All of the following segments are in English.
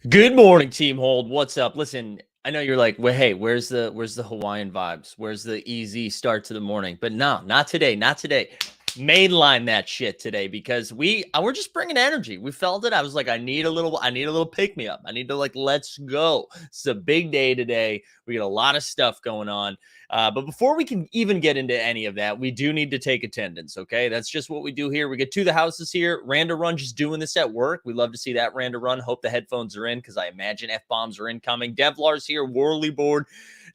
Good morning, Team Hold. What's up? Listen, I know you're like, well, hey, where's the Hawaiian vibes? Where's the easy start to the morning? But no, not today, not today. Mainline that shit today because we're just bringing energy. We felt it. I was like, I need a little pick me up. I need to like, let's go. It's a big day today. We got a lot of stuff going on. But before we can even get into any of that, we do need to take attendance. Okay, that's just what we do here. We get to the houses here. Randa Run just doing this at work. We love to see that Randa Run. Hope the headphones are in because I imagine F bombs are incoming. Devlar's here. Worley board.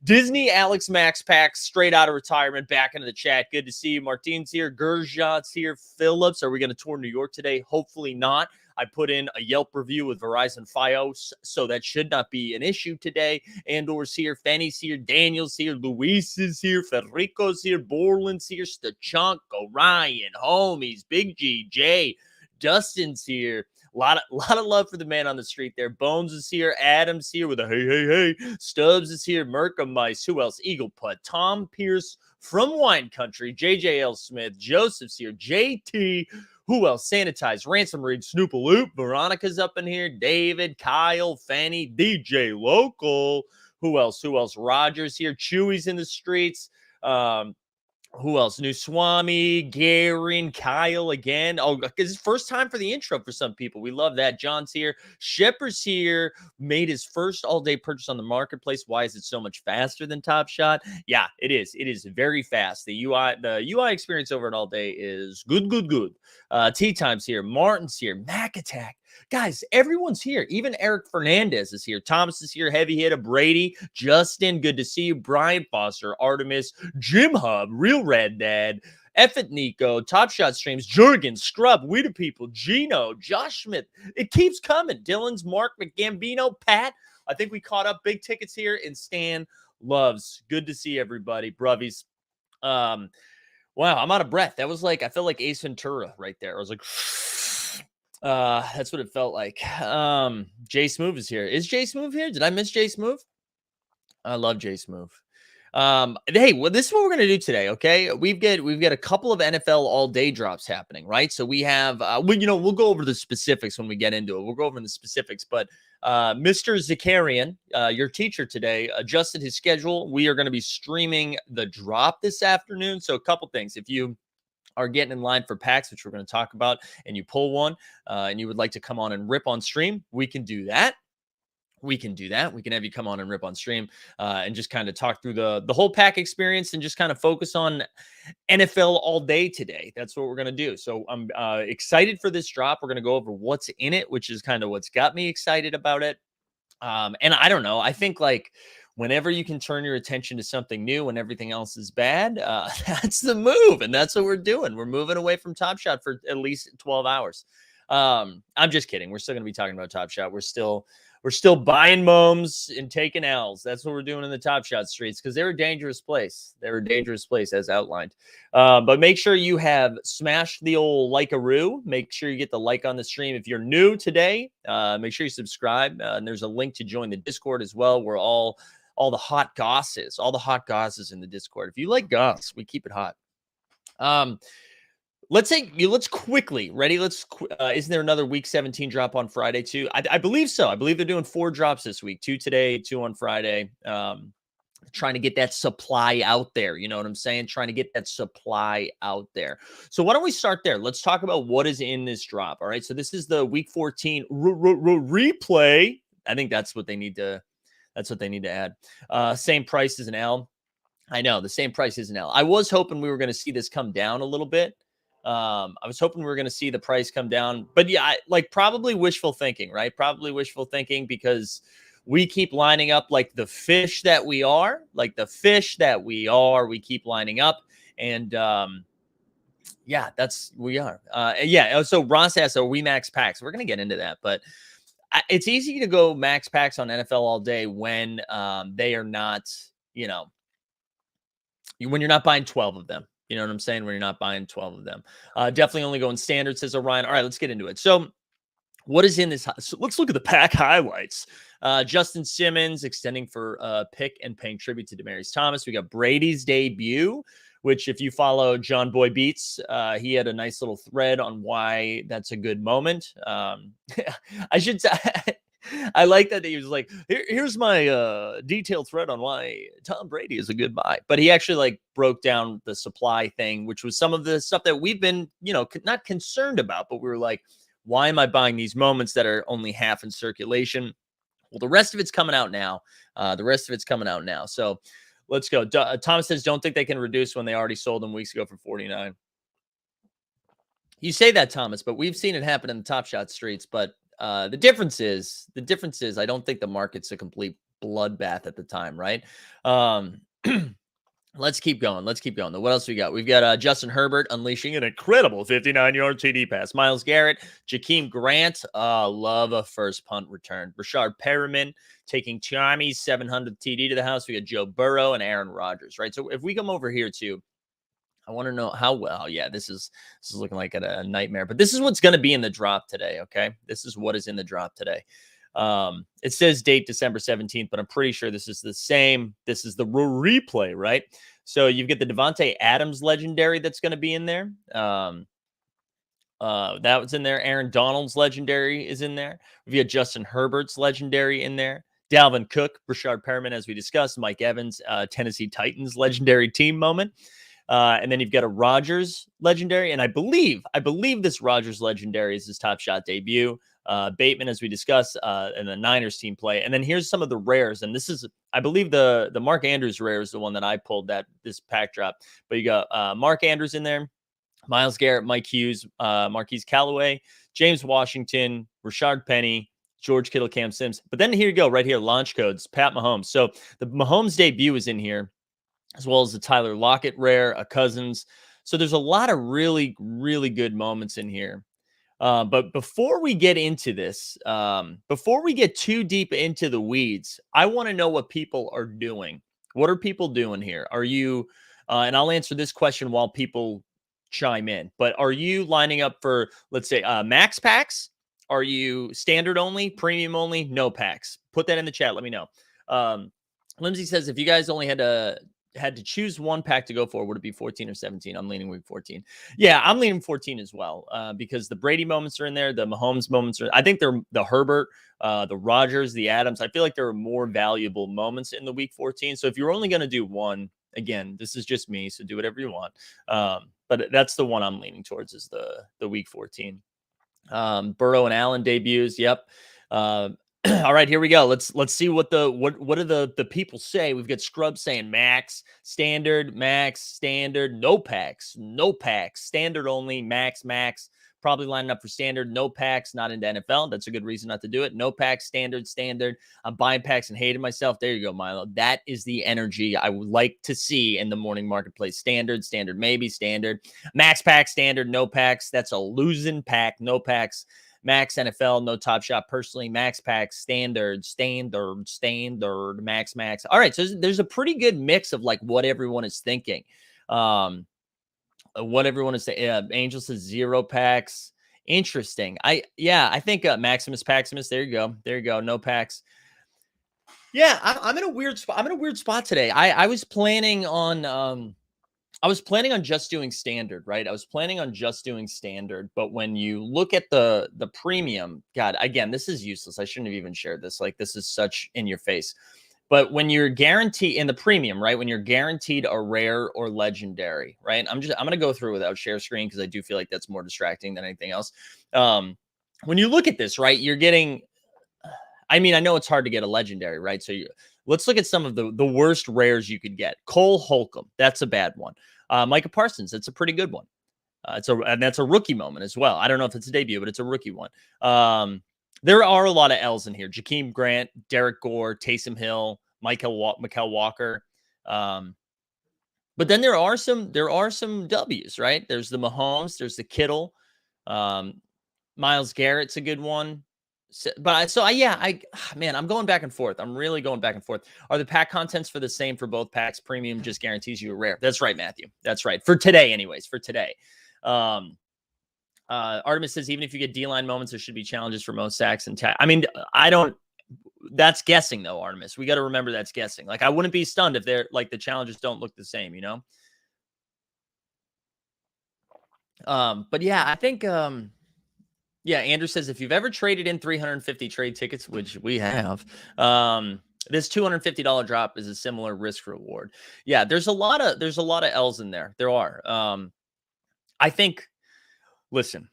Disney Alex Max Pax straight out of retirement back into the chat. Good to see you. Martine's here. Gerjot's here. Phillips. Are we going to tour New York today? Hopefully not. I put in a Yelp review with Verizon Fios, so that should not be an issue today. Andor's here, Fanny's here, Daniel's here, Luis is here, Federico's here, Borland's here, Stachunk, Orion, Homies, Big G, Jay, Dustin's here. A lot of love for the man on the street there. Bones is here. Adam's here with a hey, hey, hey. Stubbs is here. Merca Mice. Who else? Eagle Putt. Tom Pierce from Wine Country. JJL Smith. Joseph's here. JT. Who else? Sanitize, Ransom Reed, Snoopaloop, Veronica's up in here, David, Kyle, Fanny, DJ Local. Who else? Rogers here, Chewy's in the streets. Who else? New Swami, Garen, Kyle again. Oh, because it's first time for the intro for some people. We love that. John's here. Shepard's here. Made his first all-day purchase on the marketplace. Why is it so much faster than Top Shot? Yeah, it is. It is very fast. The UI experience over at All Day is good, good, good. Tea Time's here. Martin's here. Mac Attack. Guys, everyone's here. Even Eric Fernandez is here. Thomas is here. Heavy hitter. Brady. Justin, good to see you. Brian Foster. Artemis. Jim Hub. Real Red Dad. Effet Nico. Top Shot Streams. Jurgen. Scrub. We the People. Gino. Josh Smith. It keeps coming. Dylan's. Mark McGambino. Pat. I think we caught up big tickets here. And Stan Loves. Good to see everybody. Bruvies. Wow, I'm out of breath. That was like, I felt like Ace Ventura right there. I was like... That's what it felt like. Jay Smoove is here. Is Jay Smoove here? Did I miss Jay Smoove? I love Jay Smoove. Hey, well, this is what we're gonna do today. Okay, we've got a couple of NFL all day drops happening, right? So we have, we'll go over the specifics when we get into it. We'll go over the specifics, but Mr. Zakarian, your teacher today, adjusted his schedule. We are going to be streaming the drop this afternoon. So a couple things. If you are getting in line for packs, which we're going to talk about, and you pull one and you would like to come on and rip on stream, we can do that. We can have you come on and rip on stream and just kind of talk through the whole pack experience and just kind of focus on NFL all day today. That's what we're going to do. So I'm excited for this drop. We're going to go over what's in it, which is kind of what's got me excited about it. And I don't know. I think like whenever you can turn your attention to something new when everything else is bad, that's the move. And that's what we're doing. We're moving away from Top Shot for at least 12 hours. I'm just kidding. We're still going to be talking about Top Shot. We're still buying moms and taking L's. That's what we're doing in the Top Shot streets because they're a dangerous place. They're a dangerous place as outlined. But make sure you have smashed the old like-a-roo. Make sure you get the like on the stream. If you're new today, make sure you subscribe. And there's a link to join the Discord as well, where all the hot goss is. All the hot goss is in the Discord. If you like goss, we keep it hot. Let's quickly ready. Isn't there another week 17 drop on Friday too? I believe so. I believe they're doing 4 drops this week, 2 today, 2 on Friday. Trying to get that supply out there. You know what I'm saying? Trying to get that supply out there. So why don't we start there? Let's talk about what is in this drop. All right. So this is the week 14 replay. I think that's what they need to add. Same price as an L. I know the same price as an L. I was hoping we were going to see this come down a little bit. I was hoping we were going to see the price come down, but yeah, probably wishful thinking, right? Probably wishful thinking because we keep lining up like the fish that we are, we keep lining up. And, yeah, we are. Yeah. So Ross asks, are we max packs? We're going to get into that, but it's easy to go max packs on NFL all day when, they are not, when you're not buying 12 of them. You know what I'm saying? When you're not buying 12 of them. Definitely only going standard, says Orion. All right, let's get into it. So what is in this? So let's look at the pack highlights. Justin Simmons extending for pick and paying tribute to Demaryius Thomas. We got Brady's debut, which if you follow John Boy Beats, he had a nice little thread on why that's a good moment. I should say, I like that he was like, here's my detailed thread on why Tom Brady is a good buy. But he actually like broke down the supply thing, which was some of the stuff that we've been, not concerned about, but we were like, why am I buying these moments that are only half in circulation? Well, the rest of it's coming out now. So let's go. Thomas says, don't think they can reduce when they already sold them weeks ago for 49. You say that, Thomas, but we've seen it happen in the Top Shot streets. But the difference is, I don't think the market's a complete bloodbath at the time, right? Let's keep going. What else we got? We've got Justin Herbert unleashing an incredible 59-yard TD pass. Myles Garrett, Jakeem Grant, love a first punt return. Rashard Perriman taking Tommy's 700 TD to the house. We got Joe Burrow and Aaron Rodgers, right? So if we come over here too, I want to know how well. Yeah, this is looking like a nightmare, but this is what's going to be in the drop today. Okay, this is what is in the drop today. It says date December 17th, but I'm pretty sure this is the same. This is the replay, right? So you've got the Devontae Adams legendary that's going to be in there. That was in there. Aaron Donald's legendary is in there. We've got Justin Herbert's legendary in there. Dalvin Cook, Rashard Perriman, as we discussed. Mike Evans, Tennessee Titans legendary team moment. And then you've got a Rodgers legendary, and I believe this Rodgers legendary is his Top Shot debut. Bateman, as we discussed, and the Niners team play. And then here's some of the rares, and this is, I believe, the Mark Andrews rare is the one that I pulled this pack drop. But you got Mark Andrews in there, Myles Garrett, Mike Hughes, Marquise Callaway, James Washington, Rashard Penny, George Kittle, Cam Sims. But then here you go, right here, launch codes, Pat Mahomes. So the Mahomes debut is in here, as well as the Tyler Lockett rare, a Cousins. So there's a lot of really, really good moments in here. But before we get into this, before we get too deep into the weeds, I want to know what people are doing. What are people doing here? Are you, and I'll answer this question while people chime in, but are you lining up for, let's say, max packs? Are you standard only, premium only, no packs? Put that in the chat. Let me know. Lindsay says, if you guys only had to choose one pack to go for, would it be 14 or 17? I'm leaning week 14. Yeah, I'm leaning 14 as well, because the Brady moments are in there. The Mahomes moments are, I think they're the Herbert, the Rodgers, the Adams. I feel like there are more valuable moments in the week 14. So if you're only going to do one, again, this is just me, so do whatever you want. But that's the one I'm leaning towards, is the week 14. Burrow and Allen debuts. Yep. All right, here we go. Let's see what do the people say. We've got Scrub saying max, standard, no packs, standard only, max. Probably lining up for standard, no packs, not into NFL. That's a good reason not to do it. No packs, standard. I'm buying packs and hating myself. There you go, Milo. That is the energy I would like to see in the morning marketplace. Standard, maybe standard. Max pack, standard, no packs. That's a losing pack, no packs. Max NFL, no Top Shot. Personally, max pack, standard, max. All right, so there's a pretty good mix of like what everyone is thinking. What everyone is saying. Angel says 0 packs. Interesting. I think Maximus Paximus. There you go. No packs. Yeah, I'm in a weird spot. I'm in a weird spot today. I was planning on just doing standard, right? I was planning on just doing standard, but when you look at the premium, God, again, this is useless. I shouldn't have even shared this. Like, this is such in your face. But when you're guaranteed in the premium, right? When you're guaranteed a rare or legendary, right? I'm going to go through without share screen because I do feel like that's more distracting than anything else. When you look at this, right, you're getting, I mean, I know it's hard to get a legendary, right? So let's look at some of the worst rares you could get. Cole Holcomb, that's a bad one. Micah Parsons, that's a pretty good one. And that's a rookie moment as well. I don't know if it's a debut, but it's a rookie one. There are a lot of L's in here. Jakeem Grant, Derek Gore, Taysom Hill, Mikel Walker. But then there are some W's, right? There's the Mahomes, there's the Kittle. Miles Garrett's a good one. Man, I'm going back and forth. I'm really going back and forth. Are the pack contents for the same for both packs? Premium just guarantees you a rare. That's right, Matthew. That's right. For today, anyways. For today. Artemis says, even if you get D-line moments, there should be challenges for most sacks and I mean, that's guessing though, Artemis. We got to remember that's guessing. Like, I wouldn't be stunned if they're like the challenges don't look the same, you know? But yeah, I think, Yeah, Andrew says if you've ever traded in 350 trade tickets, which we have, this $250 drop is a similar risk reward. Yeah, there's a lot of L's in there. There are. I think. Listen,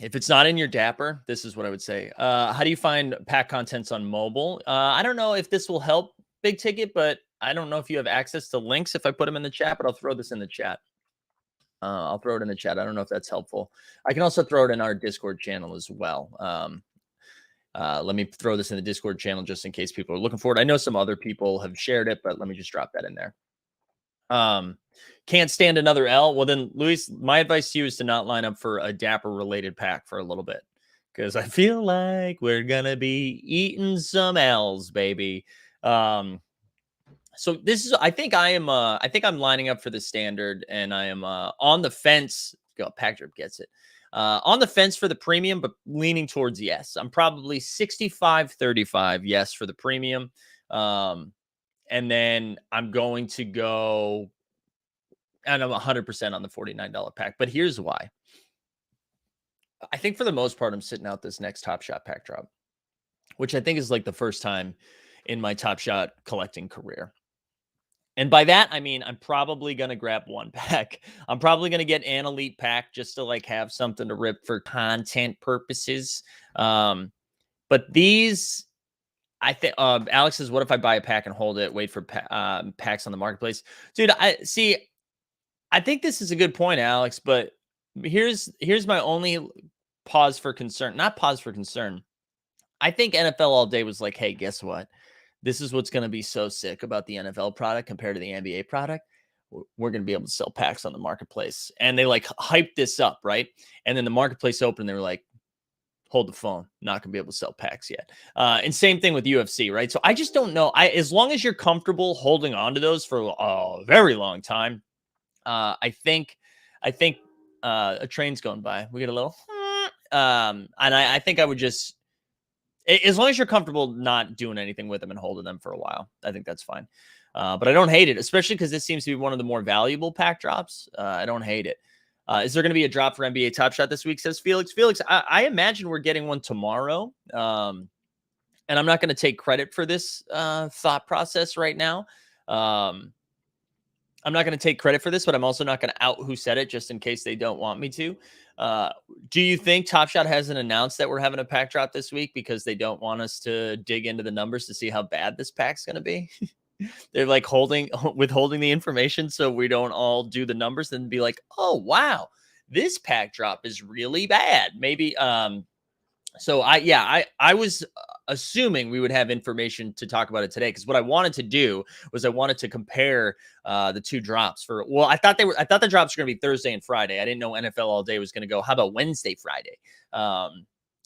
if it's not in your Dapper, this is what I would say. How do you find pack contents on mobile? I don't know if this will help big ticket, but I don't know if you have access to links if I put them in the chat, but I'll throw this in the chat. I'll throw it in the chat. I don't know if that's helpful. I can also throw it in our Discord channel as well. Let me throw this in the Discord channel just in case people are looking for it. I know some other people have shared it, but let me just drop that in there. Can't stand another L. Well, then, Luis, my advice to you is to not line up for a Dapper related pack for a little bit because I feel like we're gonna be eating some L's, baby. So this is, I think I'm lining up for the standard, and I am on the fence. Go, Pack Drip gets it. On the fence for the premium, but leaning towards yes. I'm probably 65-35 yes for the premium. And then I'm going to go, and I'm 100% on the $49 pack. But here's why. I think for the most part, I'm sitting out this next Top Shot pack drop, which I think is like the first time in my Top Shot collecting career. And by that, I mean, I'm probably going to grab one pack. I'm probably going to get an elite pack just to like have something to rip for content purposes. But these, I think, Alex says, what if I buy a pack and hold it, wait for packs on the marketplace? Dude, I think this is a good point, Alex, but here's my only pause for concern. Not pause for concern. I think NFL All Day was like, hey, guess what? This is what's going to be so sick about the NFL product compared to the NBA product. We're going to be able to sell packs on the marketplace. And they like hyped this up, right? And then the marketplace opened. They were like, hold the phone. Not going to be able to sell packs yet. And same thing with UFC, right? So I just don't know. As long as you're comfortable holding on to those for a very long time, I think a train's going by. We get a little, and I think I would just, as long as you're comfortable not doing anything with them and holding them for a while, I think that's fine. But I don't hate it, especially because this seems to be one of the more valuable pack drops. I don't hate it. Is there going to be a drop for NBA Top Shot this week? Says Felix. Felix, I imagine we're getting one tomorrow. And I'm not going to take credit for this thought process right now. I'm not going to take credit for this, but I'm also not going to out who said it just in case they don't want me to. Do you think Top Shot hasn't announced that we're having a pack drop this week because they don't want us to dig into the numbers to see how bad this pack's going to be? They're like withholding the information so we don't all do the numbers and be like, oh, wow, this pack drop is really bad. Maybe so I was assuming we would have information to talk about it today because what I wanted to do was I wanted to compare the two drops for. Well, I thought the drops were going to be Thursday and Friday. I didn't know NFL All Day was going to go. How about Wednesday, Friday?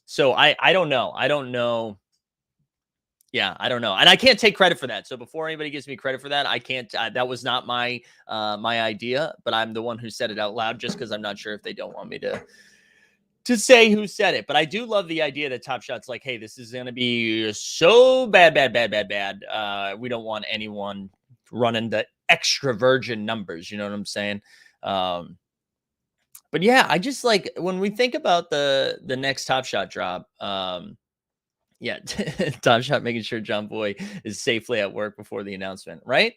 So I don't know. I don't know. Yeah, I don't know, and I can't take credit for that. So before anybody gives me credit for that, I can't. That was not my my idea, but I'm the one who said it out loud just because I'm not sure if they don't want me to say who said it. But I do love the idea that Top Shot's like, hey, this is going to be so bad. We don't want anyone running the extra virgin numbers. You know what I'm saying? But yeah, I just like when we think about the next Top Shot drop. Yeah, Top Shot making sure John Boy is safely at work before the announcement, right?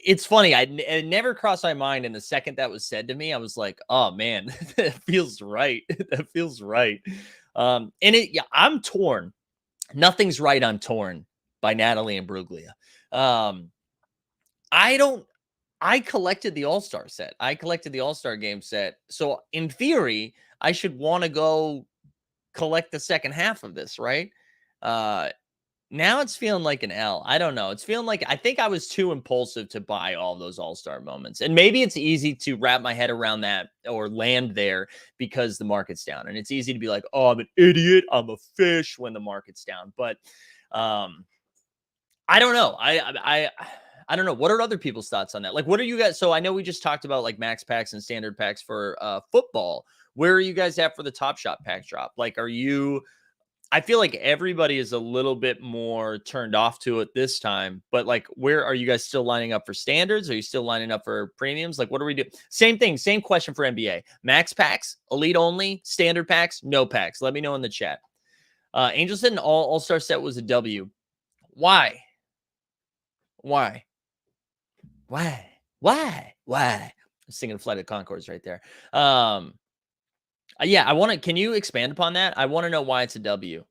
It's funny. It never crossed my mind. And the second that was said to me, I was like, oh man, that feels right. That feels right. I'm torn. Nothing's right. I'm torn by Natalie and Bruglia. I collected the All-Star set. I collected the All-Star game set. So in theory, I should want to go collect the second half of this, right? Now it's feeling like an L. I don't know. It's feeling like I think I was too impulsive to buy all those all-star moments. And maybe it's easy to wrap my head around that or land there because the market's down. And it's easy to be like, oh, I'm an idiot. I'm a fish when the market's down. But I don't know. I don't know. What are other people's thoughts on that? Like, what are you guys? So I know we just talked about like max packs and standard packs for football. Where are you guys at for the Top Shot pack drop? Like, are you I feel like everybody is a little bit more turned off to it this time, but like, where are you guys still lining up for standards? Are you still lining up for premiums? Like, what do we do? Same thing, same question for NBA. Max packs, elite only, standard packs, no packs. Let me know in the chat. Angel said an all-star set was a W. Why? Why? Why? Why? I'm singing Flight of Conchords right there. Yeah, I want to. Can you expand upon that? I want to know why it's a W.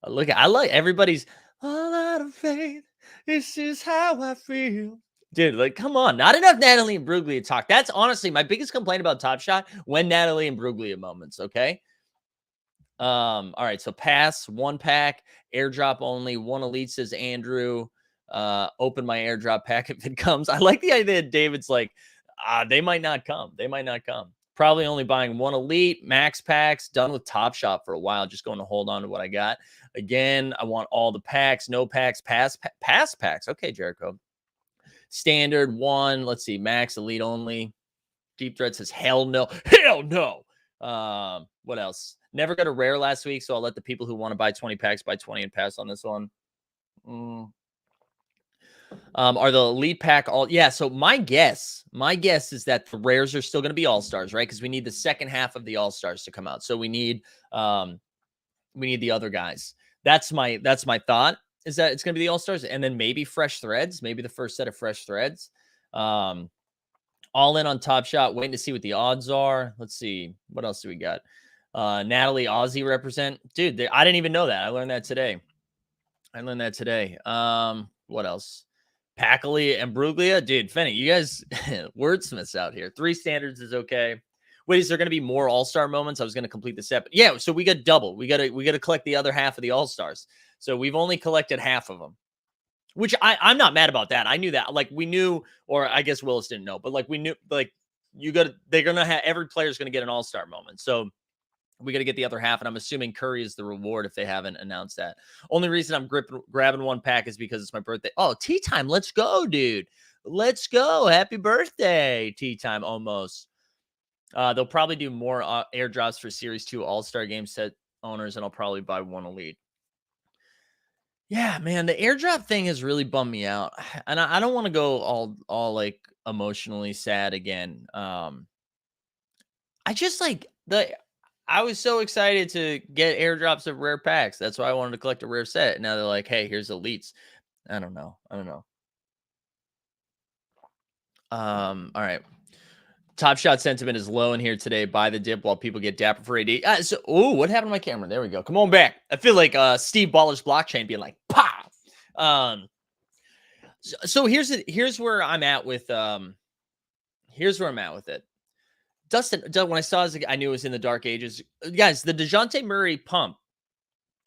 Look, I like everybody's all out of faith. This is how I feel. Dude, like, come on. Not enough Natalie and Bruglia talk. That's honestly my biggest complaint about Top Shot when Natalie and Bruglia moments. Okay. All right. So pass, one pack, airdrop only, one elite, says Andrew. Open my airdrop pack if it comes. I like the idea that David's like, they might not come. They might not come. Probably only buying one elite, max packs, done with Top Shop for a while, just going to hold on to what I got. Again, I want all the packs, no packs, pass packs. Okay, Jericho. Standard one. Let's see, max, elite only. Deep Threat says, hell no. Hell no. What else? Never got a rare last week, so I'll let the people who want to buy 20 packs buy 20 and pass on this one. Are the elite pack all? Yeah. So my guess is that the rares are still going to be all stars, right? Because we need the second half of the all stars to come out. So we need the other guys. That's my thought, is that it's going to be the all stars, and then maybe fresh threads, maybe the first set of fresh threads. All in on Top Shot, waiting to see what the odds are. Let's see. What else do we got? Natalie Aussie represent. Dude, I didn't even know that. I learned that today. What else? Packley and Bruglia. Dude, Fenny, you guys wordsmiths out here. 3 standards is okay. Wait, is there going to be more all-star moments? I was going to complete the set. But yeah, so we got double. We got to collect the other half of the all-stars. So we've only collected half of them. Which I'm not mad about that. I knew that. Like, we knew, or I guess Willis didn't know, but like, we knew, like, they're going to have, every player's going to get an all-star moment. So we got to get the other half. And I'm assuming Curry is the reward if they haven't announced that. Only reason I'm grabbing one pack is because it's my birthday. Oh, tea time. Let's go, dude. Let's go. Happy birthday. Tea time almost. They'll probably do more airdrops for Series 2 All-Star Game set owners, and I'll probably buy one elite. Yeah, man, the airdrop thing has really bummed me out, and I don't want to go all like emotionally sad again. I just like I was so excited to get airdrops of rare packs. That's why I wanted to collect a rare set. Now they're like, hey, here's elites. I don't know. All right. Top Shot sentiment is low in here today. Buy the dip while people get dapper for AD. What happened to my camera? There we go. Come on back. I feel like Steve Baller's blockchain being like, pop. So here's where I'm at with it. Dustin, when I saw this, I knew it was in the dark ages. Guys, the DeJounte Murray pump.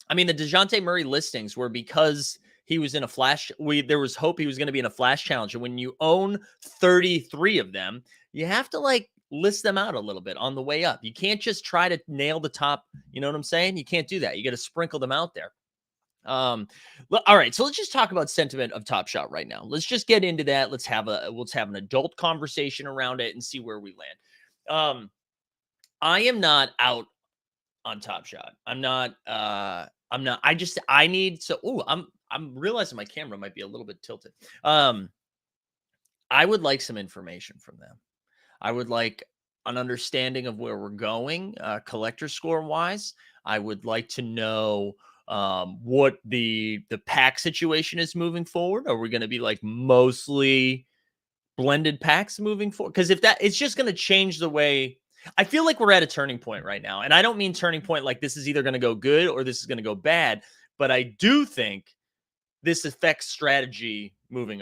I mean, the DeJounte Murray listings were because he was in a flash. There was hope he was going to be in a flash challenge. And when you own 33 of them, you have to like list them out a little bit on the way up. You can't just try to nail the top. You know what I'm saying? You can't do that. You got to sprinkle them out there. All right, so let's just talk about sentiment of Top Shot right now. Let's just get into that. Let's have an adult conversation around it and see where we land. I am not out on Top Shot. I'm not. I need to. I'm realizing my camera might be a little bit tilted. I would like some information from them. I would like an understanding of where we're going, collector score wise. I would like to know what the pack situation is moving forward. Are we going to be like mostly blended packs moving forward? Because if that, it's just going to change the way. I feel like we're at a turning point right now. And I don't mean turning point like this is either going to go good or this is going to go bad. But I do think this affects strategy moving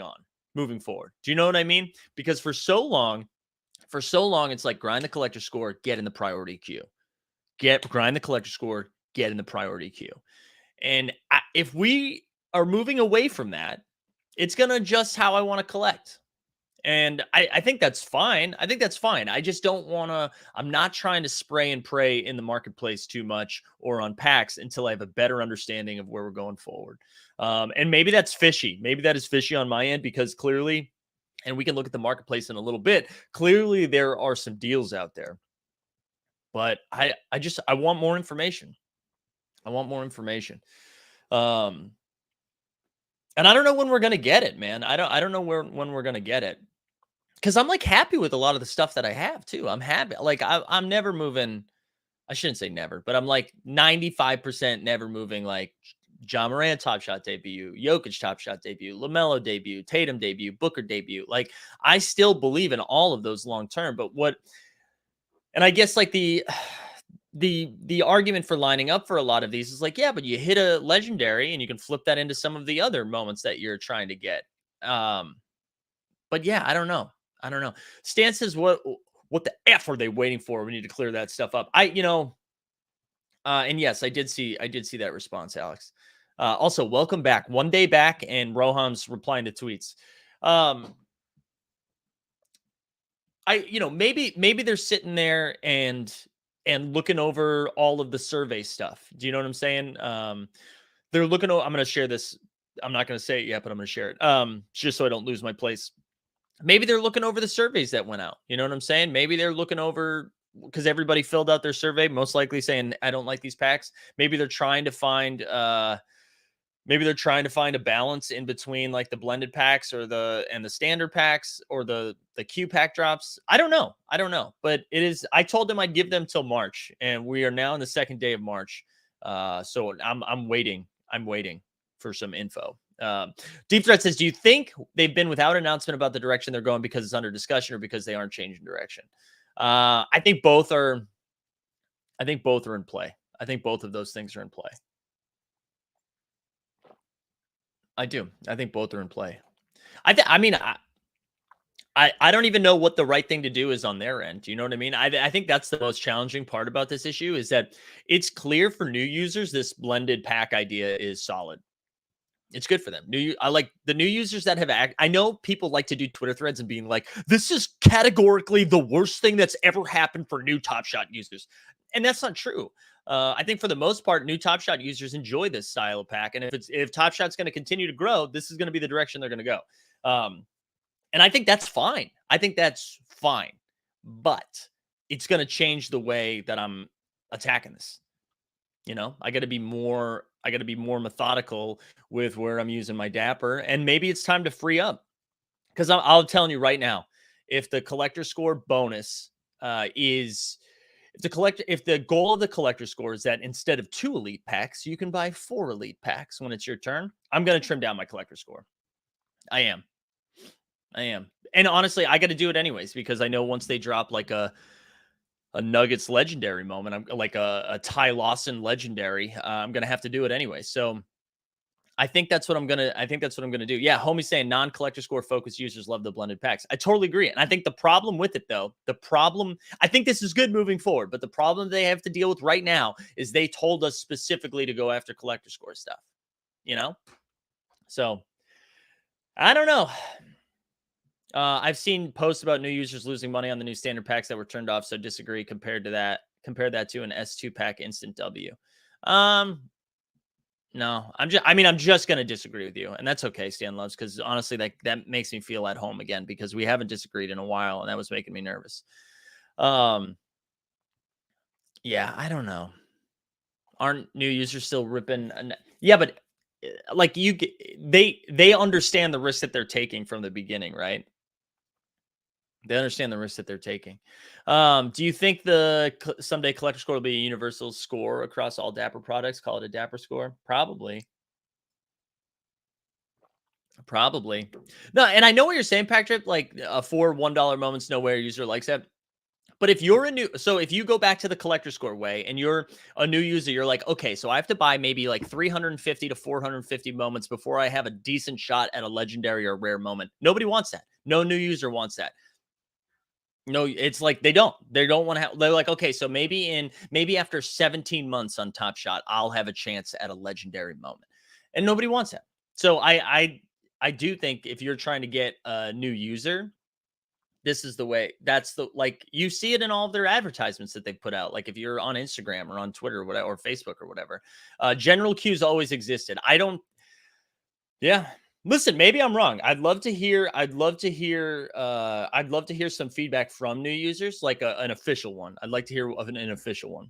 forward. Do you know what I mean? Because for so long, it's like grind the collector score, get in the priority queue. Grind the collector score, get in the priority queue. And if we are moving away from that, it's going to adjust how I want to collect. And I think that's fine. I just don't want to, I'm not trying to spray and pray in the marketplace too much or on packs until I have a better understanding of where we're going forward. And maybe that's fishy. Maybe that is fishy on my end because clearly, and we can look at the marketplace in a little bit, clearly there are some deals out there. But I want more information. I want more information. Um, and I don't know when we're gonna get it, man. I don't know when we're gonna get it. Because I'm like happy with a lot of the stuff that I have too. I'm happy. Like I'm never moving. I shouldn't say never, but I'm like 95% never moving like John Morant Top Shot debut, Jokic Top Shot debut, LaMelo debut, Tatum debut, Booker debut. Like I still believe in all of those long term. But what, and I guess like the argument for lining up for a lot of these is like, yeah, but you hit a legendary and you can flip that into some of the other moments that you're trying to get. Um, but yeah, I don't know. I don't know. Stan says, what the F are they waiting for? We need to clear that stuff up. And yes, I did see that response, Alex. Also, welcome back. One day back, and Roham's replying to tweets. Um, maybe they're sitting there and looking over all of the survey stuff. Do you know what I'm saying? They're looking over. I'm going to share this. I'm not going to say it yet, but I'm going to share it. Just so I don't lose my place. Maybe they're looking over the surveys that went out. You know what I'm saying? Maybe they're looking over because everybody filled out their survey, most likely saying, I don't like these packs. Maybe they're trying to find a balance in between like the blended packs or the standard packs or the Q pack drops. I don't know. But I told them I'd give them till March, and we are now in the second day of March. So I'm waiting. I'm waiting for some info. Deep Threat says, do you think they've been without announcement about the direction they're going because it's under discussion or because they aren't changing direction? I think both are. I think both are in play. I think both of those things are in play. I do. I think both are in play. I mean, I don't even know what the right thing to do is on their end. Do you know what I mean? I think that's the most challenging part about this issue is that it's clear for new users this blended pack idea is solid. It's good for them. I like the new users that have I know people like to do Twitter threads and being like, this is categorically the worst thing that's ever happened for new Top Shot users. And that's not true. I think for the most part, new Top Shot users enjoy this style of pack. And if Top Shot's going to continue to grow, this is going to be the direction they're going to go. And I think that's fine. I think that's fine. But it's going to change the way that I'm attacking this. I got to be more methodical with where I'm using my dapper, and maybe it's time to free up because I'm telling you right now, if the collector score bonus is if the goal of the collector score is that instead of 2 elite packs, you can buy 4 elite packs when it's your turn, I'm going to trim down my collector score. I am. And honestly, I got to do it anyways because I know once they drop like a Nuggets legendary moment, I'm like a Ty Lawson legendary, I'm gonna have to do it anyway. So I think that's what I'm gonna do. Yeah, homie saying non-collector score focused users love the blended packs. I totally agree. And I think the problem with it though, I think this is good moving forward, but the problem they have to deal with right now is they told us specifically to go after collector score stuff, you know? So I don't know. I've seen posts about new users losing money on the new standard packs that were turned off, so disagree. Compare that to an S2 pack instant W. No, I'm just gonna disagree with you, and that's okay, Stan Loves, because honestly, that makes me feel at home again because we haven't disagreed in a while, and that was making me nervous. Yeah, I don't know. Aren't new users still ripping? Yeah, but like they understand the risk that they're taking from the beginning, right? They understand the risk that they're taking. Do you think the someday collector score will be a universal score across all Dapper products? Call it a Dapper score? Probably. Probably. No, and I know what you're saying, Patrick. Like a 4 $1 moments nowhere user likes that. But if you're if you go back to the collector score way and you're a new user, you're like, okay, so I have to buy maybe like 350 to 450 moments before I have a decent shot at a legendary or rare moment. Nobody wants that. No new user wants that. No, it's like they don't want to have, they're like, okay, so maybe after 17 months on Top Shot, I'll have a chance at a legendary moment. And nobody wants that. So I do think if you're trying to get a new user, this is the way. That's the like you see it in all of their advertisements that they've put out. Like if you're on Instagram or on Twitter or whatever, or Facebook or whatever, general queues always existed. Yeah. Listen, maybe I'm wrong. I'd love to hear some feedback from new users, like an official one. I'd like to hear of an official one.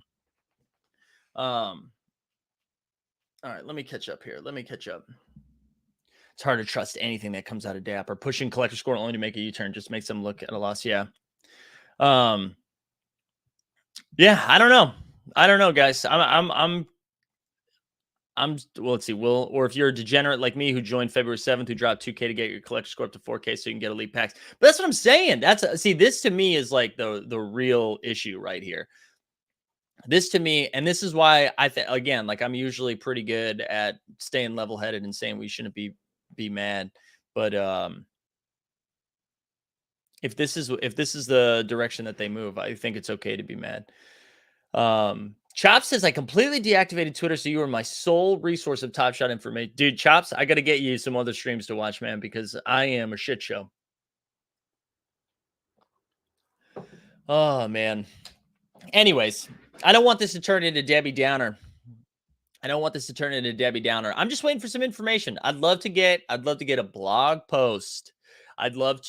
Um All right, let me catch up here. Let me catch up. It's hard to trust anything that comes out of Dapper. Pushing collector score only to make a U-turn just makes them look at a loss. Yeah. Um. Yeah. I don't know. I don't know, guys. Well, let's see. Or if you're a degenerate like me who joined February 7th, who dropped 2K to get your collector score up to 4K so you can get elite packs. But that's what I'm saying. See, this to me is like the real issue right here. This to me, and this is why I think, again, like I'm usually pretty good at staying level headed and saying we shouldn't be mad. But if this is the direction that they move, I think it's okay to be mad. Chop says, I completely deactivated Twitter, so you were my sole resource of Top Shot information. Dude, Chops, I got to get you some other streams to watch, man, because I am a shit show. Oh, man. Anyways, I don't want this to turn into Debbie Downer. I'm just waiting for some information. I'd love to get a blog post. I would love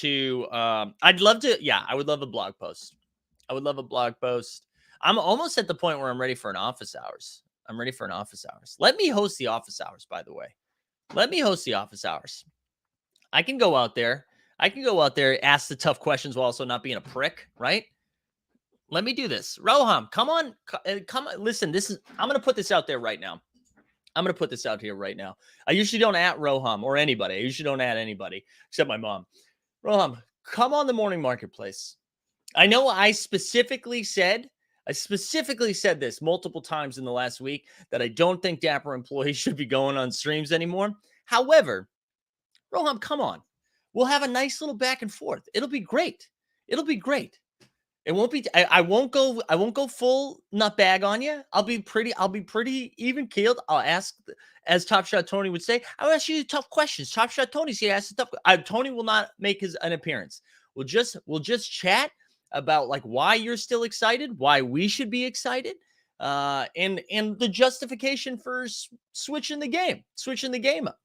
a blog post. I'm almost at the point where I'm ready for an office hours. Let me host the office hours, by the way. I can go out there, ask the tough questions while also not being a prick, right? Let me do this. Roham, come on. Listen, I'm going to put this out there right now. I usually don't at Roham or anybody. I usually don't at anybody except my mom. Roham, come on the morning marketplace. I know I specifically said this multiple times in the last week that I don't think Dapper employees should be going on streams anymore. However, Roham, come on. We'll have a nice little back and forth. It'll be great. It won't be. I won't go full nutbag on you. I'll be pretty even keeled. I'll ask, as Top Shot Tony would say, I'll ask you tough questions. Top Shot Tony's here. Ask the tough. Tony will not make an appearance. We'll just chat about like why you're still excited, why we should be excited, and the justification for switching the game up.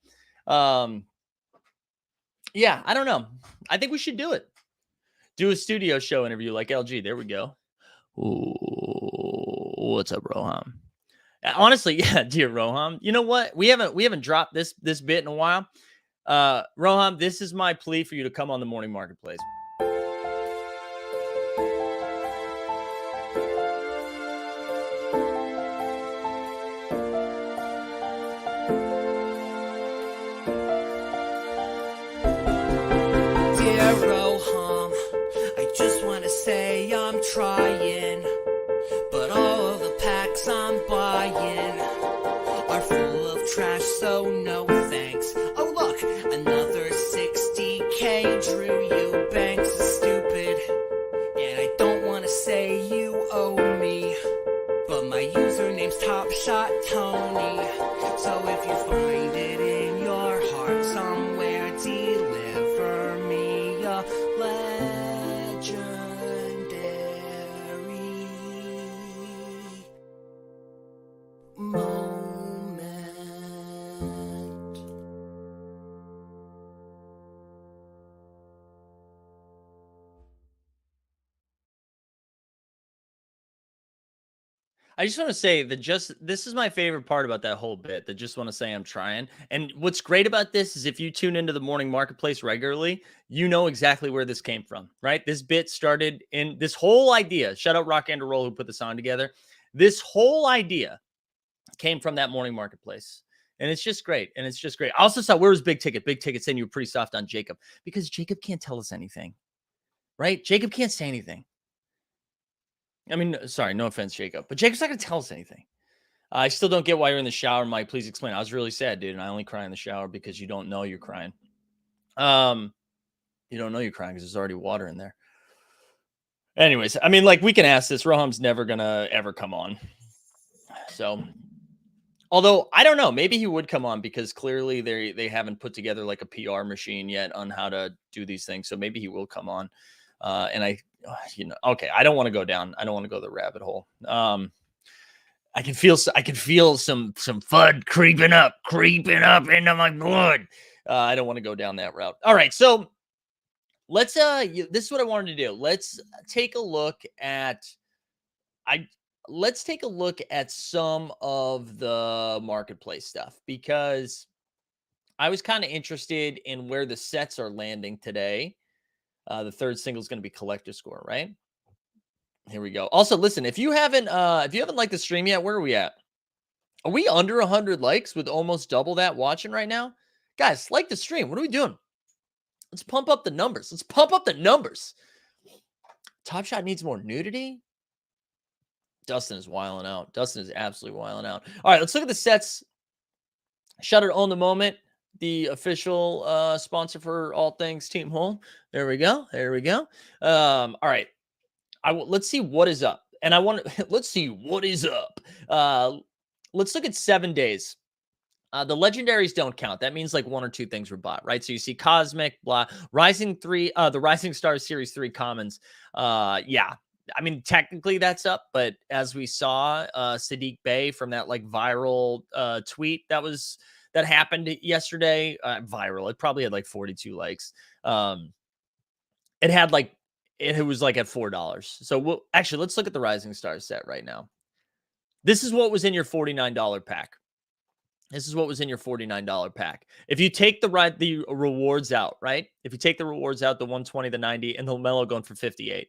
Yeah, I don't know. I think we should do it. Do a studio show interview like LG. There we go. Ooh, what's up, Roham? Honestly, yeah, dear Roham. You know what? We haven't dropped this bit in a while. Roham, this is my plea for you to come on the morning marketplace. Say I'm trying, but all of the packs I'm buying are full of trash, so no thanks. Oh look, another 60K drew you banks is stupid, and I don't want to say you owe me, but my username's Top Shot Tony, so if you find it in your heart somewhere, deliver me a legend. Moment. I just want to say that this is my favorite part about that whole bit. That just want to say I'm trying. And what's great about this is if you tune into the morning marketplace regularly, you know exactly where this came from, right? This bit started in this whole idea. Shout out Rock and Roll who put this on together. This whole idea came from that morning marketplace. And it's just great. I also saw, where was Big Ticket? Big Ticket saying you were pretty soft on Jacob because Jacob can't tell us anything, right? Jacob can't say anything. I mean, sorry, no offense, Jacob, but Jacob's not going to tell us anything. I still don't get why you're in the shower, Mike. Please explain. I was really sad, dude, and I only cry in the shower because you don't know you're crying. You don't know you're crying because there's already water in there. Anyways, I mean, like, we can ask this. Roham's never going to ever come on. So, although, I don't know. Maybe he would come on because clearly they haven't put together like a PR machine yet on how to do these things. So maybe he will come on. And okay, I don't want to go down. I don't want to go the rabbit hole. I can feel some FUD creeping up into my blood. I don't want to go down that route. All right, so let's this is what I wanted to do. Let's take a look at let's take a look at some of the marketplace stuff because I was kind of interested in where the sets are landing today. The third single is going to be collector score, right? Here we go. Also, listen, if you haven't liked the stream yet, where are we at? Are we under 100 likes with almost double that watching right now? Guys, like the stream. What are we doing? Let's pump up the numbers. Let's pump up the numbers. Top Shot needs more nudity. Dustin is wiling out. Dustin is absolutely wiling out. All right, let's look at the sets. Shutter Own the Moment, the official sponsor for all things Team Home. There we go. There we go. All right. Let's see what is up. And I want to let's see what is up. Let's look at 7 days. The legendaries don't count. That means like one or two things were bought, right? So you see Cosmic, blah, Rising 3, the Rising Stars Series 3 commons. Yeah. I mean, technically that's up, but as we saw, Sadiq Bey from that like viral tweet that happened yesterday, viral. It probably had like 42 likes. It had like it was like at $4. So actually let's look at the Rising Stars set right now. This is what was in your $49 pack. This is what was in your $49 pack. If you take the rewards out, right? If you take the rewards out, the 120, the 90, and the Melo going for 58.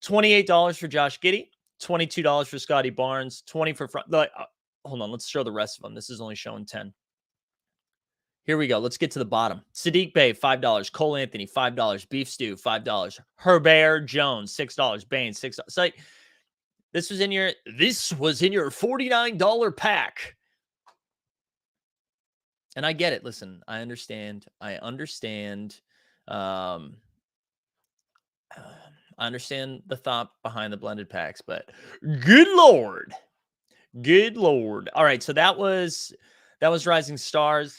$28 for Josh Giddey, $22 for Scotty Barnes, 20 for hold on, let's show the rest of them. This is only showing 10. Here we go. Let's get to the bottom. Sadiq Bey, $5. Cole Anthony, $5. Beef Stew, $5. Herbert Jones, $6. Bane, $6. So this was in your $49 pack. And I get it. Listen, I understand. I understand the thought behind the blended packs, but good Lord. Good Lord. All right. So that was Rising Stars.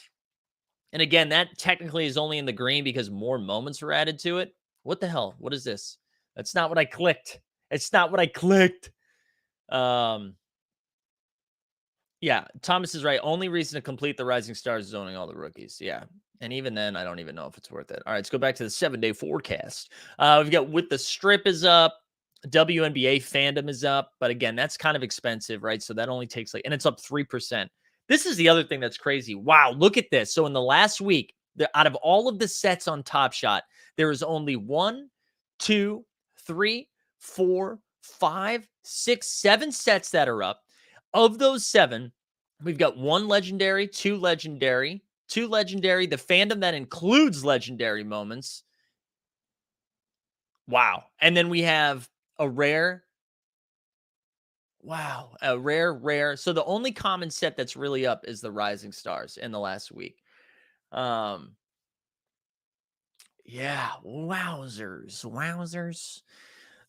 And again, that technically is only in the green because more moments were added to it. What the hell? What is this? That's not what I clicked. It's not what I clicked. Yeah, Thomas is right. Only reason to complete the Rising Stars is owning all the rookies. Yeah. And even then, I don't even know if it's worth it. All right, let's go back to the 7-day forecast. We've got With the Strip is up. WNBA fandom is up. But again, that's kind of expensive, right? So that only takes and it's up 3%. This is the other thing that's crazy. Wow, look at this. So in the last week, out of all of the sets on Top Shot, there is only 1, 2, 3, 4, 5, 6, 7 sets that are up. Of those 7, we've got 1 legendary, 2 legendary, 2 legendary, the fandom that includes legendary moments. Wow. And then we have a rare. Wow. A rare. So the only common set that's really up is the Rising Stars in the last week. Yeah. Wowzers.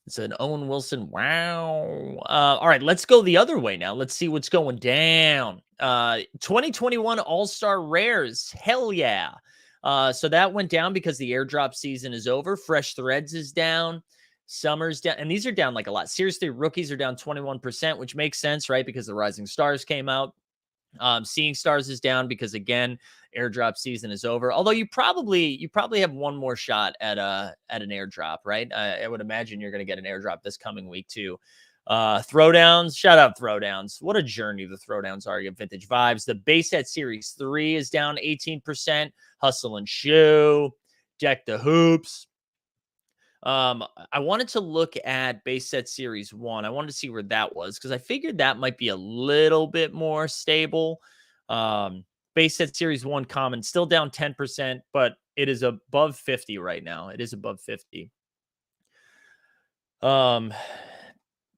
It's an Owen Wilson. Wow. All right, let's go the other way now. Let's see what's going down. 2021 All-Star Rares. Hell yeah. So that went down because the airdrop season is over. Fresh Threads is down. Summer's down. And these are down like a lot. Seriously, rookies are down 21%, which makes sense, right? Because the Rising Stars came out. Seeing Stars is down because again, airdrop season is over. Although you probably have one more shot at an airdrop, right? I would imagine you're going to get an airdrop this coming week too. Throwdowns, shout out Throwdowns. What a journey the Throwdowns are. You have Vintage Vibes. The base set series 3 is down 18%. Hustle and Shoe, Deck the Hoops. I wanted to look at base set series 1. I wanted to see where that was because I figured that might be a little bit more stable. Base set series 1 common still down 10%, but it is above 50 right now. It is above 50. WNBA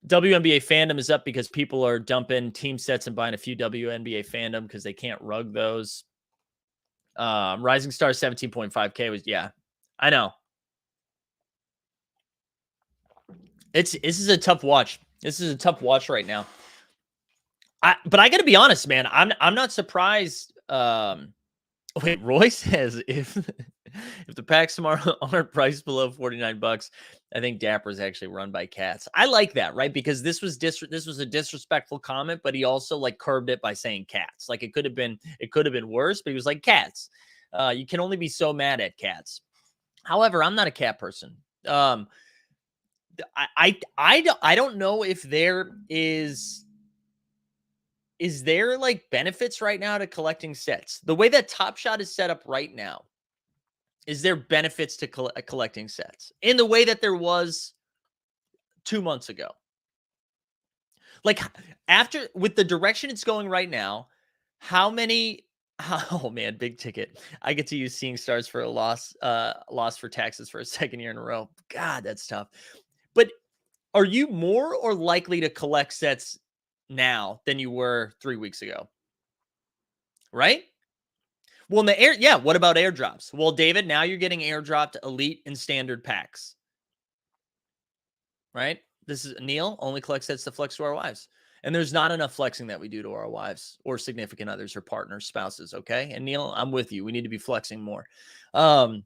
fandom is up because people are dumping team sets and buying a few WNBA fandom because they can't rug those. Rising Star 17.5K was, yeah, I know. This is a tough watch. This is a tough watch right now. But I got to be honest, man. I'm not surprised. Wait, Roy says if the packs tomorrow aren't priced below $49, I think Dapper's actually run by cats. I like that, right? Because this was a disrespectful comment, but he also like curbed it by saying cats. Like it could have been worse, but he was like cats. You can only be so mad at cats. However, I'm not a cat person. I don't know if there is there like benefits right now to collecting sets. The way that Top Shot is set up right now, is there benefits to collecting sets in the way that there was 2 months ago? Like after with the direction it's going right now, how many oh man, big ticket. I get to use Seeing Stars for a loss for taxes for a second year in a row. God, that's tough. But are you more or likely to collect sets now than you were 3 weeks ago? Right? Well, in the air, yeah. What about airdrops? Well, David, now you're getting airdropped elite and standard packs, right? This is Neil only collects sets to flex to our wives. And there's not enough flexing that we do to our wives or significant others or partners, spouses. Okay. And Neil, I'm with you. We need to be flexing more. But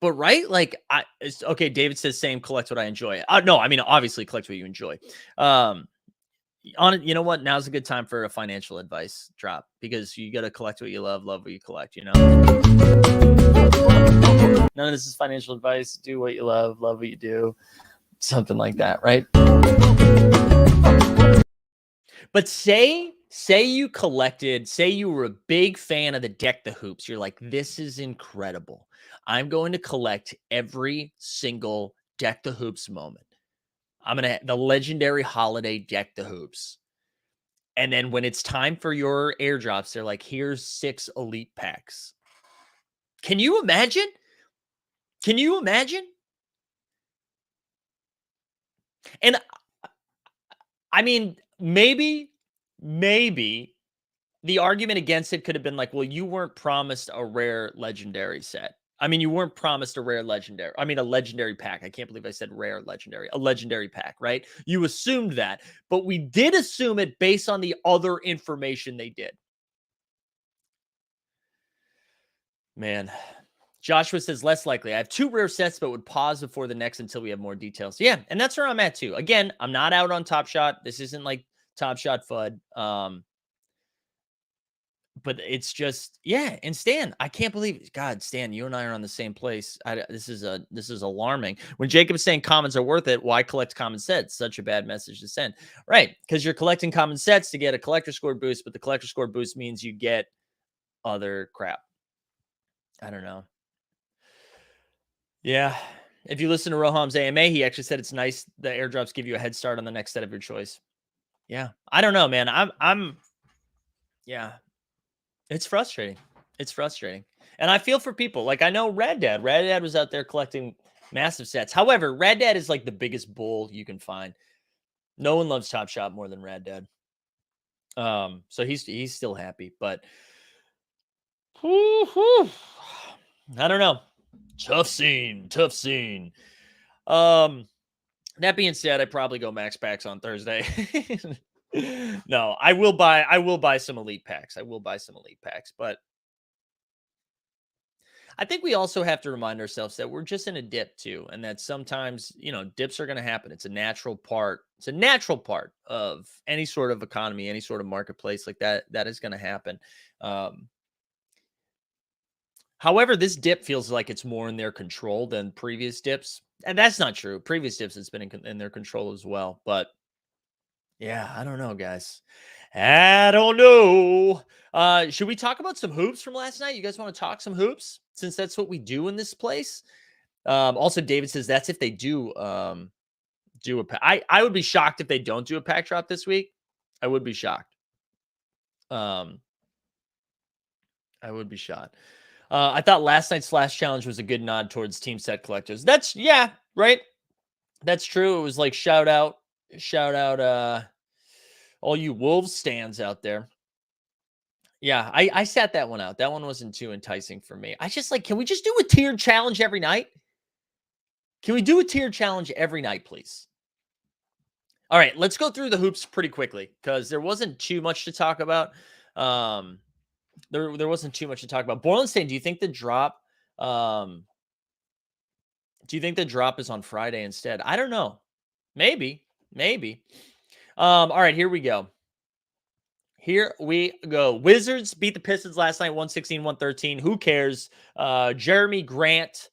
right, like it's okay. David says same. Collect what I enjoy. No, I mean obviously collect what you enjoy. On you know what? Now's a good time for a financial advice drop because you got to collect what you love what you collect. You know, none of this is financial advice. Do what you love what you do, something like that, right? But say you collected, say you were a big fan of the Deck the Hoops. You're like, this is incredible. I'm going to collect every single Deck the Hoops moment. I'm going to the legendary holiday Deck the Hoops. And then when it's time for your airdrops, they're like, here's 6 elite packs. Can you imagine? Can you imagine? And I mean, maybe the argument against it could have been like, well, you weren't promised a rare legendary set. I mean, you weren't promised a rare legendary. I mean, a legendary pack. I can't believe I said rare legendary. A legendary pack, right? You assumed that, but we did assume it based on the other information they did. Man, Joshua says less likely. I have 2 rare sets, but would pause before the next until we have more details. Yeah, and that's where I'm at too. Again, I'm not out on Top Shot. This isn't like Top Shot FUD. But it's just, yeah. And Stan, I can't believe, God, Stan, you and I are on the same place. This is alarming. When Jacob is saying commons are worth it, why collect common sets? Such a bad message to send, right? Because you're collecting common sets to get a collector score boost, but the collector score boost means you get other crap. I don't know. Yeah. If you listen to Roham's AMA, he actually said it's nice the airdrops give you a head start on the next set of your choice. Yeah. I don't know, man. Yeah. It's frustrating. It's frustrating. And I feel for people. Like, I know Rad Dad. Rad Dad was out there collecting massive sets. However, Rad Dad is like the biggest bull you can find. No one loves Top Shot more than Rad Dad. So he's still happy. But I don't know. Tough scene. That being said, I probably go max packs on Thursday. No, I will buy some elite packs. But I think we also have to remind ourselves that we're just in a dip too, and that sometimes, dips are going to happen. It's a natural part. It's a natural part of any sort of economy, any sort of marketplace like that. That is going to happen. However, this dip feels like it's more in their control than previous dips, and that's not true. Previous dips, it's been in their control as well, but. Yeah, I don't know, guys. I don't know. Should we talk about some hoops from last night? You guys want to talk some hoops since that's what we do in this place? Also, David says that's if they do do a pack. I would be shocked if they don't do a pack drop this week. I would be shocked. I would be shocked. I thought last night's Flash Challenge was a good nod towards team set collectors. That's right. That's true. It was like shout out all you Wolves stands out there. Yeah, I sat that one out. That one wasn't too enticing for me. I just can we just do a tiered challenge every night? Can we do a tiered challenge every night, please? All right, let's go through the hoops pretty quickly because there wasn't too much to talk about. There wasn't too much to talk about. Borlandstein, do you think the drop is on Friday instead? I don't know. Maybe. All right, here we go. Wizards beat the Pistons last night, 116-113. Who cares? Jeremy Grant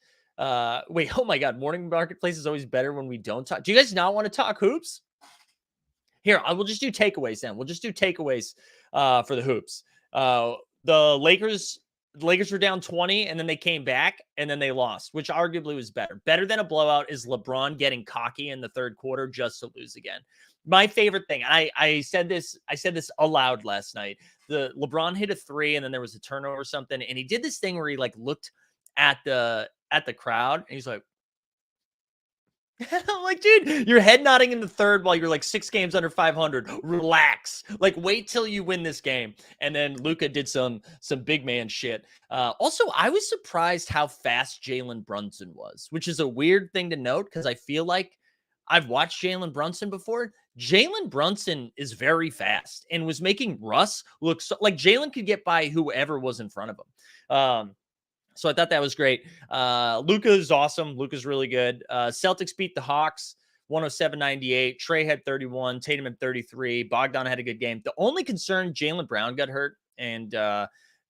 Wait, oh my God. Morning marketplace is always better when we don't talk. Do you guys not want to talk hoops? Here, I will just do takeaways then. We'll just do takeaways for the hoops. Uh, the Lakers, the Lakers were down 20, and then they came back, and then they lost, which arguably was better. Better than a blowout is LeBron getting cocky in the third quarter just to lose again. My favorite thing, I said this aloud last night. The LeBron hit a three, and then there was a turnover or something, and he did this thing where he like looked at the crowd, and he's like, I'm like, dude, you're head nodding in the third while you're like 6 games under 500. Relax. Like, wait till you win this game. And then Luka did some big man shit. Also, I was surprised how fast Jalen Brunson was, which is a weird thing to note because I feel like I've watched Jalen Brunson before. Jalen Brunson is very fast and was making Russ look like Jalen could get by whoever was in front of him. So I thought that was great. Luka is awesome. Luka's really good. Celtics beat the Hawks 107-98. Trey had 31. Tatum had 33. Bogdan had a good game. The only concern, Jaylen Brown got hurt, and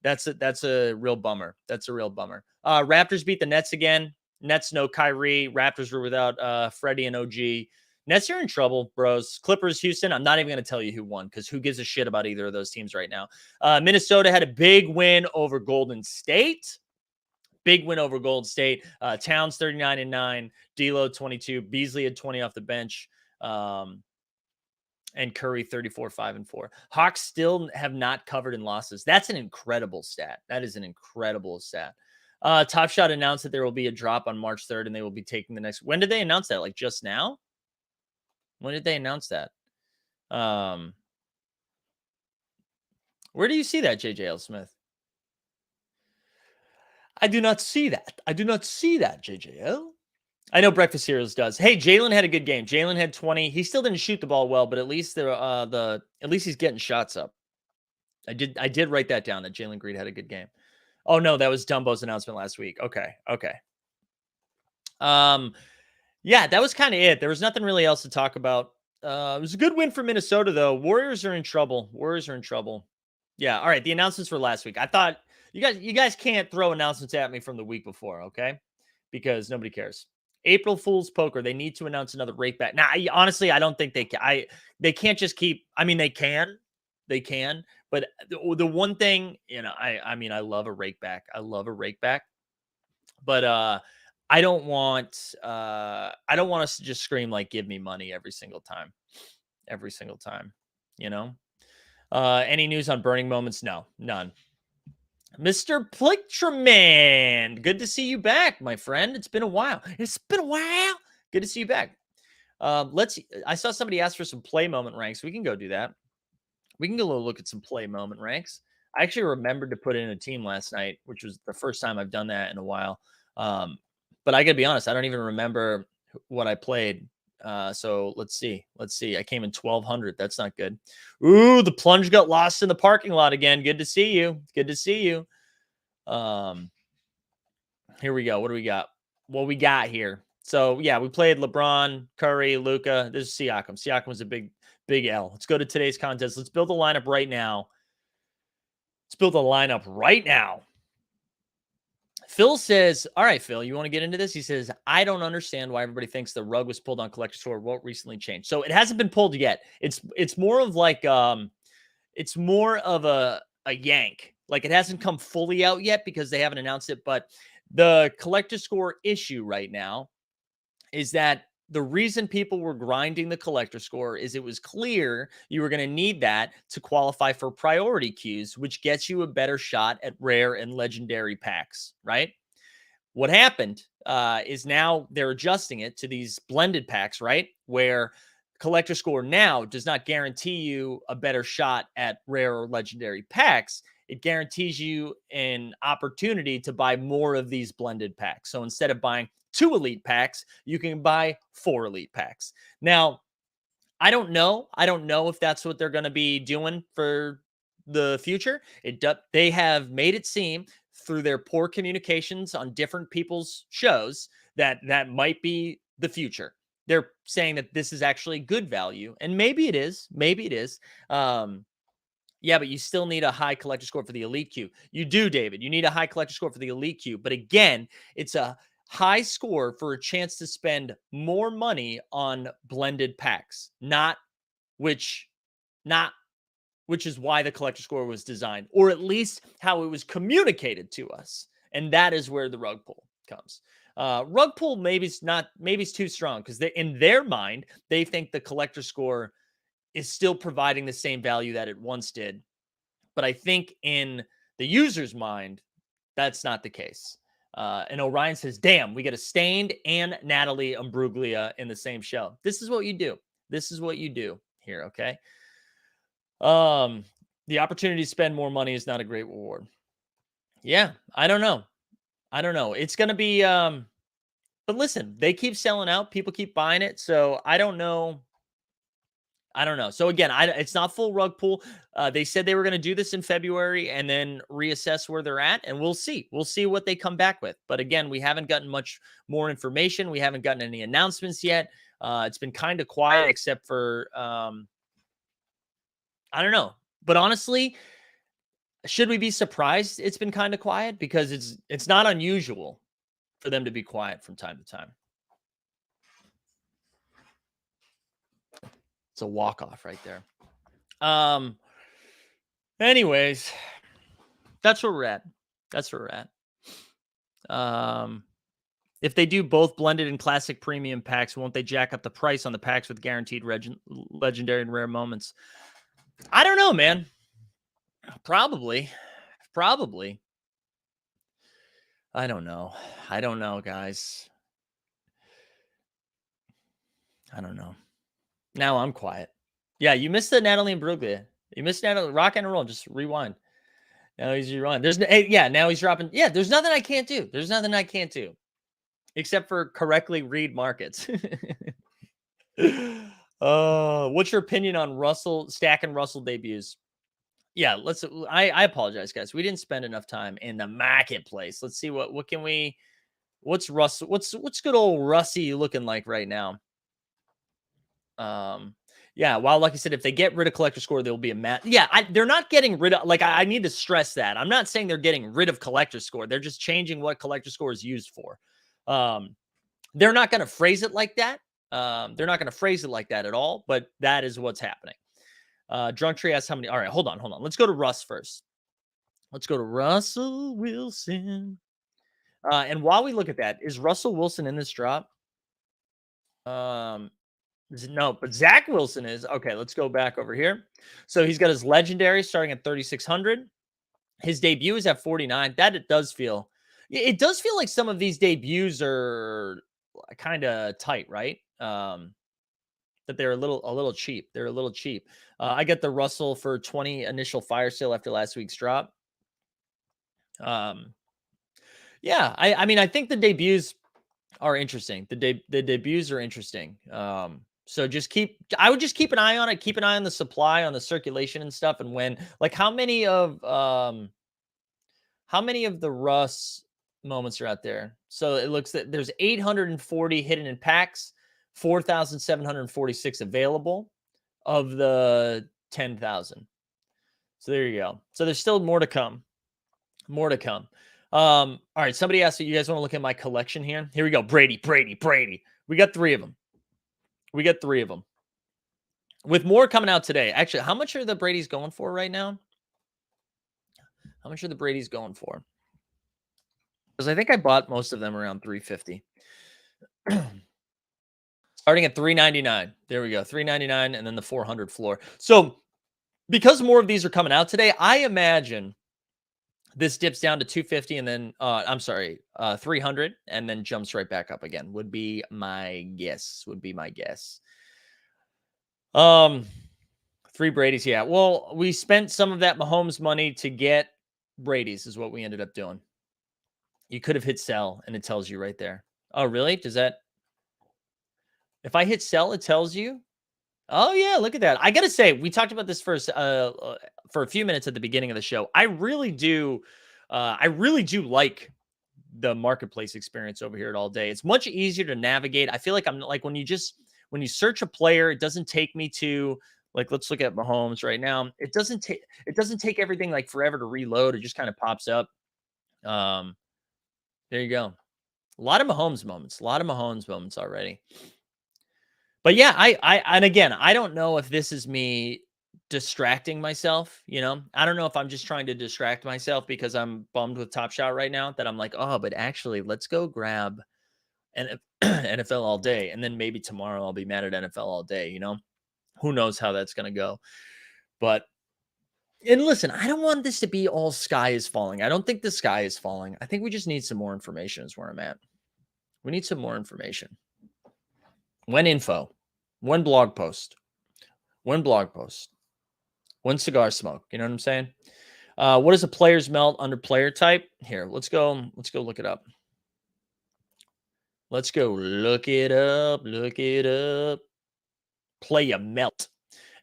that's a real bummer. That's a real bummer. Raptors beat the Nets again. Nets no Kyrie. Raptors were without Freddie and OG. Nets are in trouble, bros. Clippers, Houston. I'm not even going to tell you who won because who gives a shit about either of those teams right now. Minnesota had a big win over Golden State. Big win over Gold State. Towns 39-9, D'Lo 22, Beasley had 20 off the bench, and Curry 34-5-4. Hawks still have not covered in losses. That's an incredible stat. That is an incredible stat. Top Shot announced that there will be a drop on March 3rd, and they will be taking the next. When did they announce that? Like just now? When did they announce that? Where do you see that, JJL Smith? I do not see that. I do not see that, JJL. I know Breakfast Heroes does. Hey, Jalen had a good game. Jalen had 20. He still didn't shoot the ball well, but at least at least he's getting shots up. I did write that down that Jalen Green had a good game. Oh no, that was Dumbo's announcement last week. Okay. Yeah, that was kind of it. There was nothing really else to talk about. It was a good win for Minnesota though. Warriors are in trouble. Yeah. All right. The announcements for last week. I thought you guys can't throw announcements at me from the week before, okay? Because nobody cares. April Fool's Poker. They need to announce another rake back. Now, honestly, I don't think they can. They can't just keep. I mean, they can, but the one thing, I mean, I love a rake back. But I don't want us to just scream like, "Give me money" every single time. Any news on burning moments? No, none. Mr. Plictraman, good to see you back, my friend. It's been a while. Good to see you back. I saw somebody ask for some play moment ranks. We can go do that. We can go look at some play moment ranks. I actually remembered to put in a team last night, which was the first time I've done that in a while. But I gotta be honest, I don't even remember what I played. So let's see. I came in 1200. That's not good. Ooh, the plunge got lost in the parking lot again. Good to see you. Here we go. What do we got? What we got here? So yeah, we played LeBron, Curry, Luka. This is Siakam. Siakam was a big L. Let's go to today's contest. Let's build a lineup right now. Phil says, all right, Phil, you want to get into this? He says, I don't understand why everybody thinks the rug was pulled on Collector Store. What recently changed? So it hasn't been pulled yet. It's more of like, it's more of a yank. Like it hasn't come fully out yet because they haven't announced it. But the Collector Score issue right now is that the reason people were grinding the Collector Score is it was clear you were going to need that to qualify for priority queues, which gets you a better shot at rare and legendary packs, right? What happened is now they're adjusting it to these blended packs, right? Where Collector Score now does not guarantee you a better shot at rare or legendary packs. It guarantees you an opportunity to buy more of these blended packs. So instead of buying 2 elite packs, you can buy 4 elite packs. Now, I don't know if that's what they're going to be doing for the future. They have made it seem through their poor communications on different people's shows that might be the future. They're saying that this is actually good value, and maybe it is. Yeah, but you still need a high collector score for the elite queue. You do, David. You need a high collector score for the elite queue. But again, it's a high score for a chance to spend more money on blended packs, which not which is why the collector score was designed, or at least how it was communicated to us. And that is where the rug pull comes. Rug pull maybe it's too strong because in their mind, they think the collector score is still providing the same value that it once did. But I think in the user's mind, that's not the case. And Orion says, damn, we get a Stained and Natalie Imbruglia in the same show. This is what you do. This is what you do here, okay? The opportunity to spend more money is not a great reward. Yeah, I don't know. It's gonna be but listen, they keep selling out, people keep buying it. So I don't know. So again, it's not full rug pull. They said they were going to do this in February and then reassess where they're at, and we'll see. We'll see what they come back with. But again, we haven't gotten much more information. We haven't gotten any announcements yet. It's been kind of quiet, except for I don't know. But honestly, should we be surprised it's been kind of quiet? Because it's not unusual for them to be quiet from time to time. It's a walk-off right there. Anyways, that's where we're at. If they do both blended and classic premium packs, won't they jack up the price on the packs with guaranteed legendary and rare moments? I don't know, man. Probably. I don't know, guys. I don't know. Now I'm quiet. Yeah, you missed the Natalie Imbruglia. You missed Natalie. Rock and roll. Just rewind. Now he's rerun. Now he's dropping. Yeah, there's nothing I can't do. Except for correctly read markets. What's your opinion on Russell stacking Russell debuts? Yeah, I apologize, guys. We didn't spend enough time in the marketplace. Let's see what's Russell? What's good old Russie looking like right now? Yeah, while like I said, if they get rid of collector score, there'll be a match. Yeah, they're not getting rid of, like, I need to stress that. I'm not saying they're getting rid of collector score. They're just changing what collector score is used for. They're not going to phrase it like that. They're not going to phrase it like that at all, but that is what's happening. Drunk Tree asks how many. All right, hold on. Let's go to Russ first. Let's go to Russell Wilson. And while we look at that, is Russell Wilson in this drop? No, but Zach Wilson is. Okay, let's go back over here. So he's got his legendary starting at 3,600. His debut is at 49. It does feel like some of these debuts are kind of tight, right? That they're a little cheap. I get the Russell for 20 initial fire sale after last week's drop. Yeah, I mean, I think the debuts are interesting. The debuts are interesting. So I would just keep an eye on it. Keep an eye on the supply, on the circulation and stuff. And when, like, how many of the Russ moments are out there? So it looks that there's 840 hidden in packs, 4,746 available of the 10,000. So there you go. So there's still more to come. All right. Somebody asked you guys want to look at my collection here. Here we go. Brady. We got 3 of them. With more coming out today. Actually, how much are the Brady's going for right now? Because I think I bought most of them around 350. Starting at 399. There we go. 399 and then the 400 floor. So because more of these are coming out today, I imagine this dips down to 250 and then 300 and then jumps right back up again. Would be my guess. 3 Brady's. Yeah. Well, we spent some of that Mahomes money to get Brady's is what we ended up doing. You could have hit sell and it tells you right there. Oh, really? Does that? If I hit sell, it tells you? Oh, yeah. Look at that. I got to say, we talked about this for a few minutes at the beginning of the show. I really do like the marketplace experience over here at All Day. It's much easier to navigate. I feel like I'm like when you search a player, it doesn't take me to, like, let's look at Mahomes right now. It doesn't take everything like forever to reload. It just kind of pops up. There you go. A lot of Mahomes moments. A lot of Mahomes moments already. But yeah, and again, I don't know if this is me distracting myself, you know? I don't know if I'm just trying to distract myself because I'm bummed with Top Shot right now that I'm like, "Oh, but actually, let's go grab an NFL all day, and then maybe tomorrow I'll be mad at NFL all day," you know? Who knows how that's gonna go. But and listen, I don't want this to be all sky is falling. I don't think the sky is falling. I think we just need some more information is where I'm at. We need some more information. When info, when blog post, when blog post, when cigar smoke. You know what I'm saying? What is a player's melt under player type? Here, let's go look it up. Let's go look it up. Look it up. Player melt.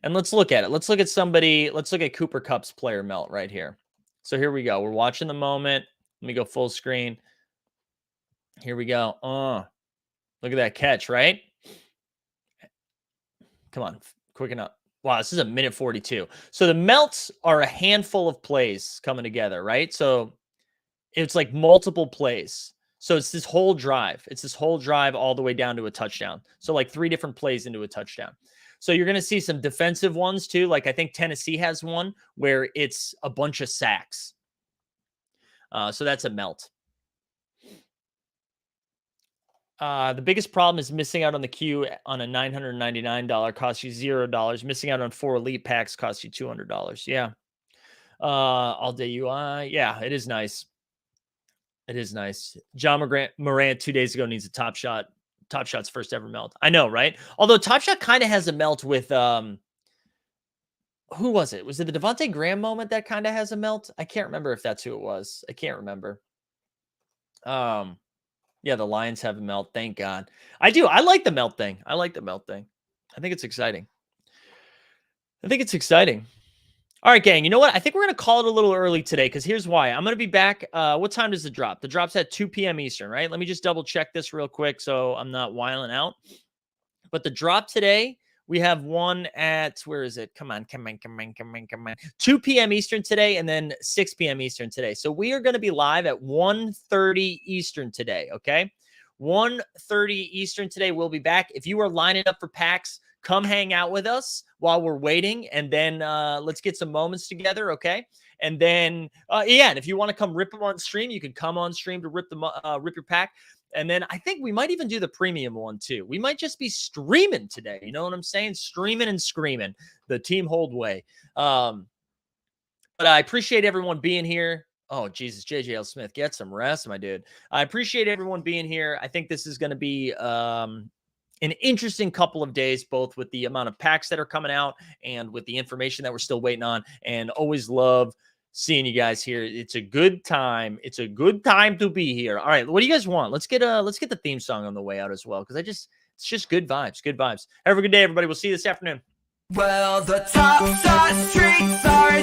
And let's look at it. Let's look at somebody. Let's look at Cooper Kupp's player melt right here. So here we go. We're watching the moment. Let me go full screen. Here we go. Look at that catch, right? Come on, quicken up. Wow, this is a minute 42. So the melts are a handful of plays coming together, right? So it's like multiple plays. So it's this whole drive. It's this whole drive all the way down to a touchdown. So like 3 different plays into a touchdown. So you're going to see some defensive ones too. Like I think Tennessee has one where it's a bunch of sacks. So that's a melt. The biggest problem is missing out on the queue on a $999 costs you $0. Missing out on 4 elite packs costs you $200. Yeah. All day UI. Yeah, it is nice. It is nice. John Morant 2 days ago needs a Top Shot. Top Shot's first ever melt. I know, right? Although Top Shot kind of has a melt with who was it? Was it the Devontae Graham moment that kind of has a melt? I can't remember if that's who it was. I can't remember. Yeah, the Lions have a melt. Thank God. I do. I like the melt thing. I like the melt thing. I think it's exciting. I think it's exciting. All right, gang. You know what? I think we're going to call it a little early today because here's why. I'm going to be back. What time does the drop? The drop's at 2 p.m. Eastern, right? Let me just double check this real quick so I'm not wiling out. But the drop today, we have one at, where is it? Come on. 2 p.m. Eastern today and then 6 p.m. Eastern today. So we are going to be live at 1:30 Eastern today, okay? 1:30 Eastern today. We'll be back. If you are lining up for packs, come hang out with us while we're waiting, and then let's get some moments together, okay? And then, yeah, and if you want to come rip them on stream, you can come on stream to rip your pack. And then I think we might even do the premium one too. We might just be streaming today. You know what I'm saying? Streaming and screaming the Team Hold way. But I appreciate everyone being here. Oh, Jesus, JJL Smith, get some rest, my dude. I appreciate everyone being here. I think this is going to be an interesting couple of days, both with the amount of packs that are coming out and with the information that we're still waiting on. And always love seeing you guys here. It's a good time. It's a good time to be here. All right, what do you guys want? Let's get the theme song on the way out as well, because it's just good vibes. Good vibes. Have a good day, everybody. We'll see you this afternoon. Well, the Top Shot streets are